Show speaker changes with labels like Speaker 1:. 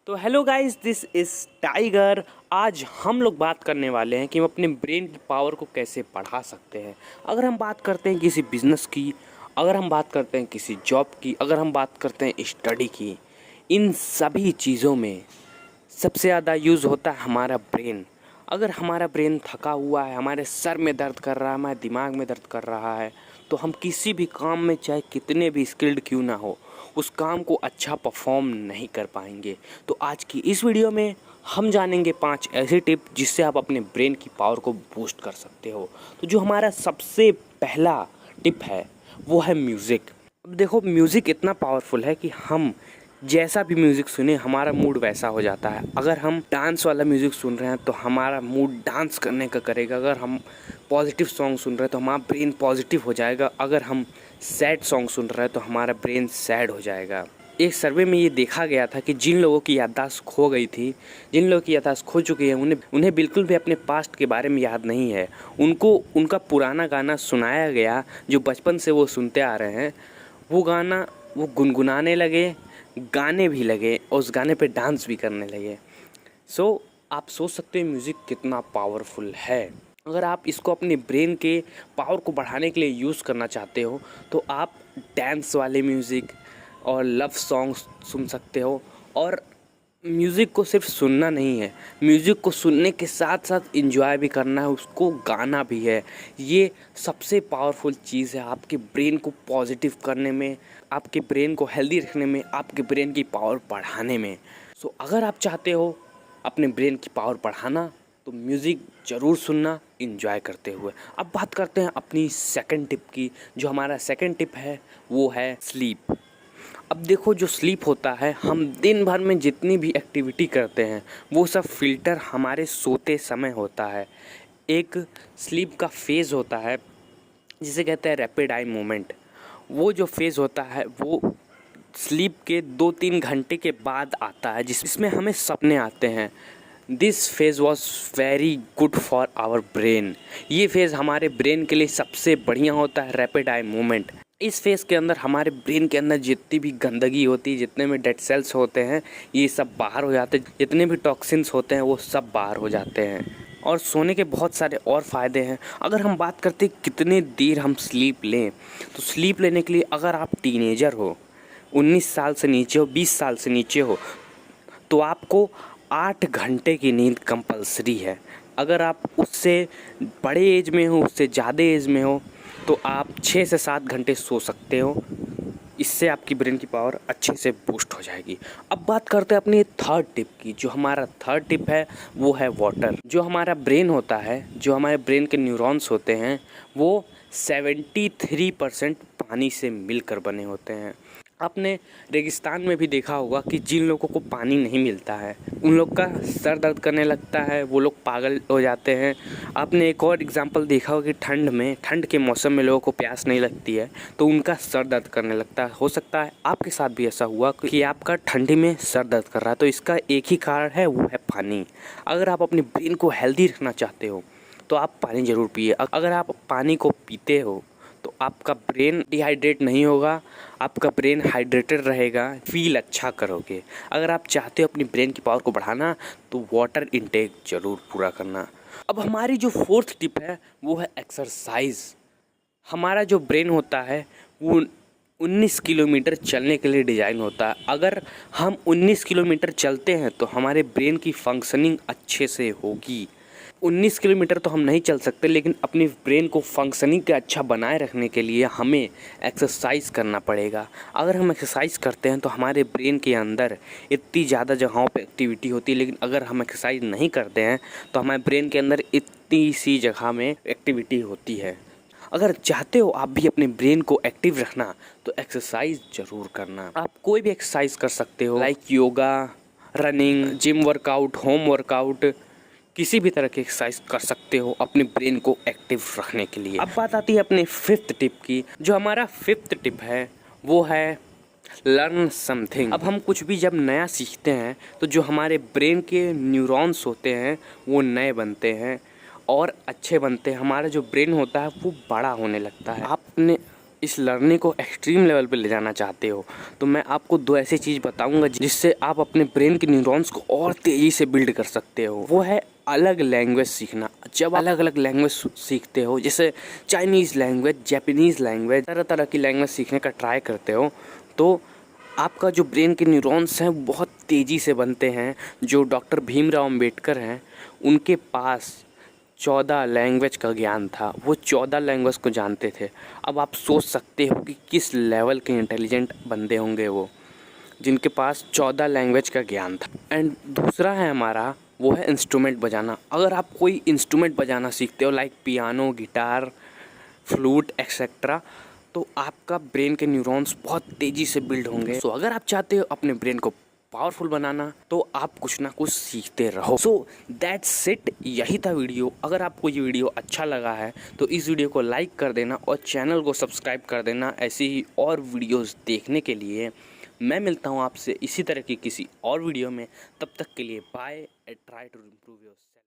Speaker 1: तो hello guys, this is tiger. आज हम लोग बात करने वाले हैं कि हम अपने ब्रेन की पावर को कैसे बढ़ा सकते हैं। अगर हम बात करते हैं किसी बिजनेस की, अगर हम बात करते हैं किसी जॉब की, अगर हम बात करते हैं स्टडी की, इन सभी चीज़ों में सबसे ज़्यादा यूज़ होता है हमारा ब्रेन। अगर हमारा ब्रेन थका हुआ है, हमारे सर में दर्द कर रहा है, हमारे दिमाग में दर्द कर रहा है, तो हम किसी भी काम में चाहे कितने भी स्किल्ड क्यों ना हो, उस काम को अच्छा परफॉर्म नहीं कर पाएंगे। तो आज की इस वीडियो में हम जानेंगे 5 ऐसे टिप जिससे आप अपने ब्रेन की पावर को बूस्ट कर सकते हो। तो जो हमारा सबसे पहला टिप है वो है म्यूज़िक। अब देखो, म्यूज़िक इतना पावरफुल है कि हम जैसा भी म्यूज़िक सुने हमारा मूड वैसा हो जाता है। अगर हम डांस वाला म्यूज़िक सुन रहे हैं तो हमारा मूड डांस करने का करेगा। अगर हम पॉजिटिव सॉन्ग सुन रहे हैं तो हमारा ब्रेन पॉजिटिव हो जाएगा। अगर हम सैड सॉन्ग सुन रहे हैं तो हमारा ब्रेन सैड हो जाएगा। एक सर्वे में ये देखा गया था कि जिन लोगों की याददाश्त खो गई थी, जिन लोगों की याददाश्त खो चुकी है, उन्हें बिल्कुल भी अपने पास्ट के बारे में याद नहीं है। उनको उनका पुराना गाना सुनाया गया जो बचपन से वो सुनते आ रहे हैं, वो गाना वो गुनगुनाने लगे, गाने भी लगे और उस गाने पे डांस भी करने लगे। आप सोच सकते हो म्यूज़िक कितना पावरफुल है। अगर आप इसको अपने ब्रेन के पावर को बढ़ाने के लिए यूज़ करना चाहते हो तो आप डांस वाले म्यूज़िक और लव सॉन्ग्स सुन सकते हो। और म्यूज़िक को सिर्फ सुनना नहीं है, म्यूज़िक को सुनने के साथ साथ एंजॉय भी करना है, उसको गाना भी है। ये सबसे पावरफुल चीज़ है आपके ब्रेन को पॉजिटिव करने में, आपके ब्रेन को हेल्दी रखने में, आपके ब्रेन की पावर बढ़ाने में। अगर आप चाहते हो अपने ब्रेन की पावर बढ़ाना तो म्यूज़िक ज़रूर सुनना एंजॉय करते हुए। अब बात करते हैं अपनी सेकंड टिप की। जो हमारा सेकंड टिप है वो है स्लीप। अब देखो, जो स्लीप होता है, हम दिन भर में जितनी भी एक्टिविटी करते हैं वो सब फिल्टर हमारे सोते समय होता है। एक स्लीप का फेज़ होता है जिसे कहते हैं रैपिड आई मूवमेंट। वो जो फेज़ होता है वो स्लीप के 2-3 घंटे के बाद आता है, जिसमें हमें सपने आते हैं। This phase was very good for our brain. ये फेज़ हमारे ब्रेन के लिए सबसे बढ़िया होता है, रैपिड आई मूवमेंट। इस फेज़ के अंदर हमारे ब्रेन के अंदर जितनी भी गंदगी होती है, जितने भी डेड सेल्स होते हैं, ये सब बाहर हो जाते हैं। जितने भी टॉक्सिन्स होते हैं वो सब बाहर हो जाते हैं। और सोने के बहुत सारे और फ़ायदे हैं। अगर हम बात करते हैं कितने देर हम स्लीप लें, तो स्लीप लेने के लिए अगर आप टीनेजर हो, 19 साल से नीचे हो, 20 साल से नीचे हो, तो आपको 8 घंटे की नींद कंपलसरी है। अगर आप उससे बड़े एज में हो, उससे ज़्यादा एज में हो, तो आप 6 से 7 घंटे सो सकते हो। इससे आपकी ब्रेन की पावर अच्छे से बूस्ट हो जाएगी। अब बात करते हैं अपनी थर्ड टिप की। जो हमारा थर्ड टिप है वो है वाटर। जो हमारा ब्रेन होता है, जो हमारे ब्रेन के न्यूरॉन्स होते हैं, वो 73% पानी से मिलकर बने होते हैं। आपने रेगिस्तान में भी देखा होगा कि जिन लोगों को पानी नहीं मिलता है उन लोग का सर दर्द करने लगता है, वो लोग पागल हो जाते हैं। आपने एक और एग्जांपल देखा होगा कि ठंड के मौसम में लोगों को प्यास नहीं लगती है तो उनका सर दर्द करने लगता है। हो सकता है आपके साथ भी ऐसा हुआ कि आपका ठंडी में सर दर्द कर रहा है, तो इसका एक ही कारण है, वो है पानी। अगर आप अपने ब्रेन को हेल्दी रखना चाहते हो तो आप पानी ज़रूर पिए। अगर आप पानी को पीते हो तो आपका ब्रेन डिहाइड्रेट नहीं होगा, आपका ब्रेन हाइड्रेटेड रहेगा, फील अच्छा करोगे। अगर आप चाहते हो अपनी ब्रेन की पावर को बढ़ाना तो वाटर इनटेक ज़रूर पूरा करना। अब हमारी जो फोर्थ टिप है वो है एक्सरसाइज। हमारा जो ब्रेन होता है वो 19 किलोमीटर चलने के लिए डिज़ाइन होता है। अगर हम 19 किलोमीटर चलते हैं तो हमारे ब्रेन की फंक्शनिंग अच्छे से होगी। 19 किलोमीटर तो हम नहीं चल सकते, लेकिन अपनी ब्रेन को फंक्शनिंग के अच्छा बनाए रखने के लिए हमें एक्सरसाइज करना पड़ेगा। अगर हम एक्सरसाइज करते हैं तो हमारे ब्रेन के अंदर इतनी ज़्यादा जगहों पे एक्टिविटी होती है, लेकिन अगर हम एक्सरसाइज नहीं करते हैं तो हमारे ब्रेन के अंदर इतनी सी जगह में एक्टिविटी होती है। अगर चाहते हो आप भी अपने ब्रेन को एक्टिव रखना तो एक्सरसाइज ज़रूर करना। आप कोई भी एक्सरसाइज कर सकते हो, like yoga, running, gym workout, home workout, किसी भी तरह की एक्सरसाइज कर सकते हो अपने ब्रेन को एक्टिव रखने के लिए। अब बात आती है अपने फिफ्थ टिप की। जो हमारा फिफ्थ टिप है वो है लर्न समथिंग। अब हम कुछ भी जब नया सीखते हैं तो जो हमारे ब्रेन के न्यूरॉन्स होते हैं वो नए बनते हैं और अच्छे बनते हैं। हमारा जो ब्रेन होता है वो बड़ा होने लगता है। आपने इस लर्निंग को एक्सट्रीम लेवल पे ले जाना चाहते हो तो मैं आपको 2 ऐसी चीज़ बताऊंगा जिससे आप अपने ब्रेन के न्यूरॉन्स को और तेज़ी से बिल्ड कर सकते हो। वो है अलग लैंग्वेज सीखना। जब अलग अलग लैंग्वेज सीखते हो, जैसे चाइनीज़ लैंग्वेज, जापानीज़ लैंग्वेज, तरह तरह की लैंग्वेज सीखने का ट्राई करते हो तो आपका जो ब्रेन के न्यूरॉन्स हैं बहुत तेज़ी से बनते हैं। जो डॉक्टर भीमराव अंबेडकर हैं उनके पास 14 लैंग्वेज का ज्ञान था, वो 14 लैंग्वेज को जानते थे। अब आप सोच सकते हो कि किस लेवल के इंटेलिजेंट बंदे होंगे वो, जिनके पास 14 लैंग्वेज का ज्ञान था। एंड दूसरा है हमारा, वो है इंस्ट्रूमेंट बजाना। अगर आप कोई इंस्ट्रूमेंट बजाना सीखते हो like piano, guitar, flute etcetera, तो आपका ब्रेन के न्यूरॉन्स बहुत तेज़ी से बिल्ड होंगे। सो अगर आप चाहते हो अपने ब्रेन को पावरफुल बनाना तो आप कुछ ना कुछ सीखते रहो। सो दैट्स इट, यही था वीडियो। अगर आपको ये वीडियो अच्छा लगा है तो इस वीडियो को लाइक कर देना और चैनल को सब्सक्राइब कर देना ऐसी ही और वीडियोस देखने के लिए। मैं मिलता हूँ आपसे इसी तरह की किसी और वीडियो में। तब तक के लिए bye and try to improve yourself.